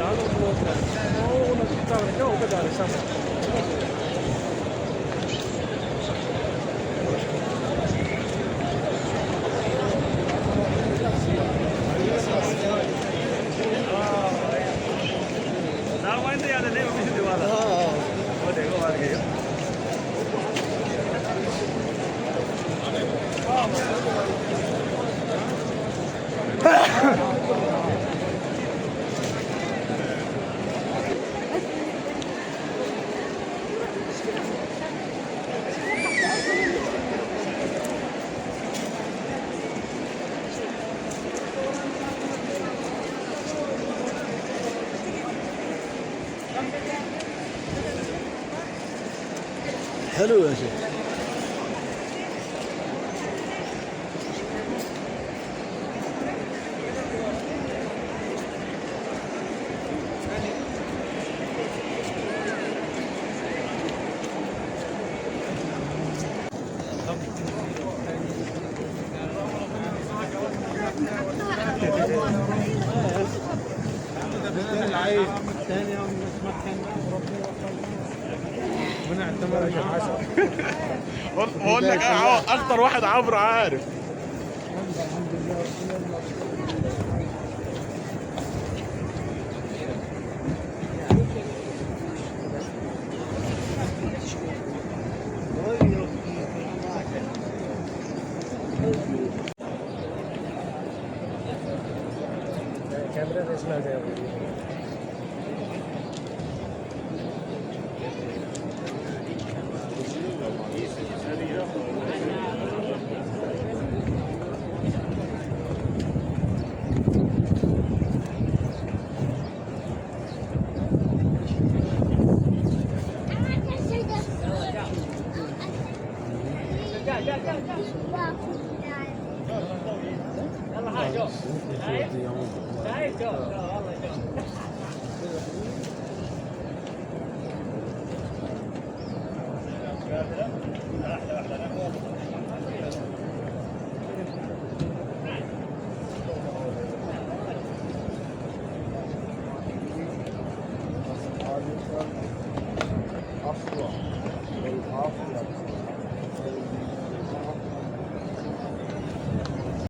هذا البلوك ونقطع الجو وبدأ يسمع. حلو يا شيخ. العيد ثاني يوم نتمكن ونعتبر عسل. بقول لك اكتر واحد عبر عارف. كاميرا اسمها زي يلا هاي جو هاي جو والله جو أصلا